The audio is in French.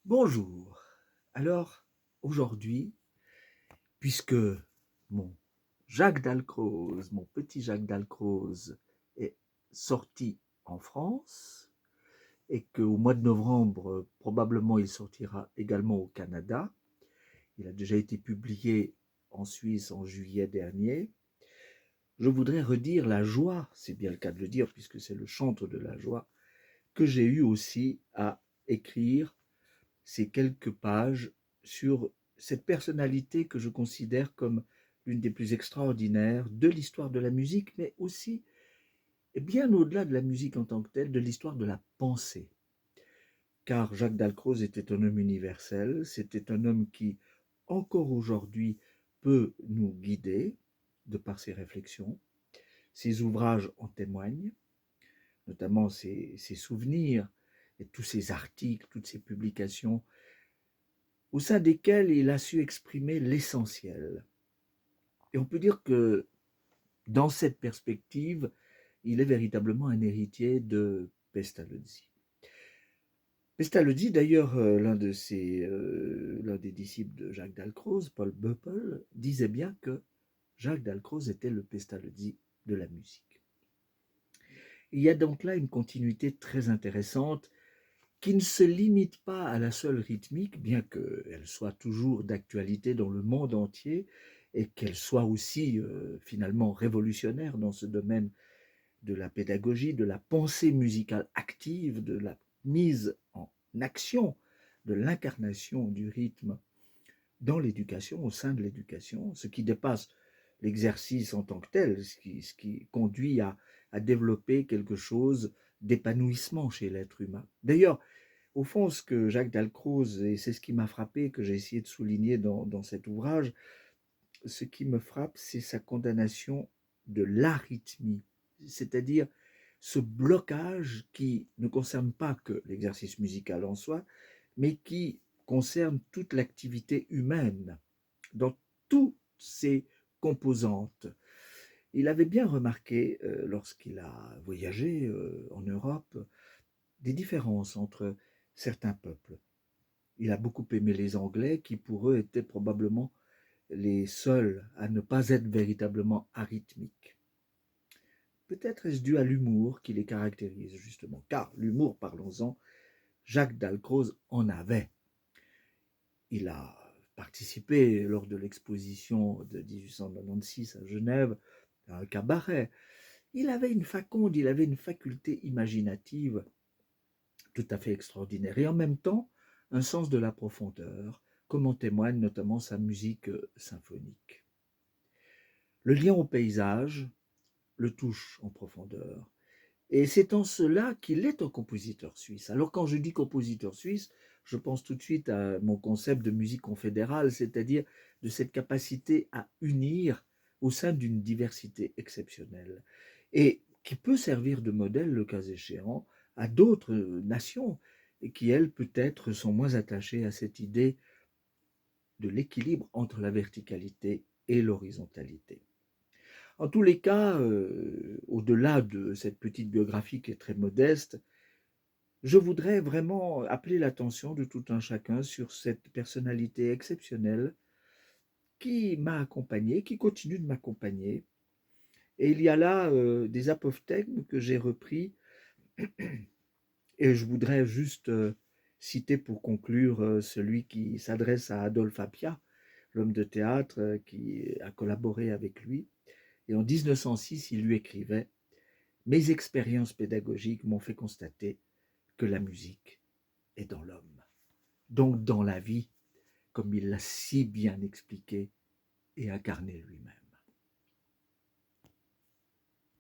Bonjour. Alors, aujourd'hui, puisque mon Jacques Dalcroze, mon petit Jacques Dalcroze est sorti en France et qu'au mois de novembre, probablement il sortira également au Canada, il a déjà été publié en Suisse en juillet dernier, je voudrais redire la joie, c'est bien le cas de le dire puisque c'est le chantre de la joie, que j'ai eu aussi à écrire ces quelques pages sur cette personnalité que je considère comme l'une des plus extraordinaires de l'histoire de la musique, mais aussi, et bien au-delà de la musique en tant que telle, de l'histoire de la pensée. Car Jacques Dalcroze était un homme universel, c'était un homme qui, encore aujourd'hui, peut nous guider de par ses réflexions. Ses ouvrages en témoignent, notamment ses souvenirs et tous ses articles, toutes ses publications au sein desquels il a su exprimer l'essentiel. Et on peut dire que dans cette perspective, il est véritablement un héritier de Pestalozzi. Pestalozzi, d'ailleurs, l'un des disciples de Jacques Dalcroze, Paul Buppel, disait bien que Jacques Dalcroze était le Pestalozzi de la musique. Il y a donc là une continuité très intéressante qui ne se limite pas à la seule rythmique, bien qu'elle soit toujours d'actualité dans le monde entier et qu'elle soit aussi finalement révolutionnaire dans ce domaine de la pédagogie, de la pensée musicale active, de la mise en action, de l'incarnation du rythme dans l'éducation, au sein de l'éducation, ce qui dépasse l'exercice en tant que tel, ce qui conduit à développer quelque chose d'épanouissement chez l'être humain. D'ailleurs, au fond, ce que Jacques Dalcroze, et c'est ce qui m'a frappé, que j'ai essayé de souligner dans cet ouvrage, ce qui me frappe, c'est sa condamnation de l'arythmie, c'est-à-dire ce blocage qui ne concerne pas que l'exercice musical en soi, mais qui concerne toute l'activité humaine, dans toutes ses composantes. Il avait bien remarqué, lorsqu'il a voyagé en Europe, des différences entre certains peuples. Il a beaucoup aimé les Anglais qui pour eux étaient probablement les seuls à ne pas être véritablement arythmiques. Peut-être est-ce dû à l'humour qui les caractérise justement, car l'humour, parlons-en, Jacques Dalcroze en avait. Il a participé lors de l'exposition de 1896 à Genève à un cabaret. Il avait une faconde, il avait une faculté imaginative tout à fait extraordinaire et en même temps un sens de la profondeur, comme en témoigne notamment sa musique symphonique. Le lien au paysage le touche en profondeur et c'est en cela qu'il est un compositeur suisse. Alors quand je dis compositeur suisse, je pense tout de suite à mon concept de musique confédérale, c'est-à-dire de cette capacité à unir au sein d'une diversité exceptionnelle et qui peut servir de modèle, le cas échéant, à d'autres nations et qui, elles, peut-être, sont moins attachées à cette idée de l'équilibre entre la verticalité et l'horizontalité. En tous les cas, au-delà de cette petite biographie qui est très modeste, je voudrais vraiment appeler l'attention de tout un chacun sur cette personnalité exceptionnelle qui m'a accompagné, qui continue de m'accompagner. Et il y a là des apophthegmes que j'ai repris et je voudrais juste citer pour conclure celui qui s'adresse à Adolphe Appia, l'homme de théâtre qui a collaboré avec lui. Et en 1906, il lui écrivait: mes expériences pédagogiques m'ont fait constater que la musique est dans l'homme, donc dans la vie, comme il l'a si bien expliqué et incarné lui-même.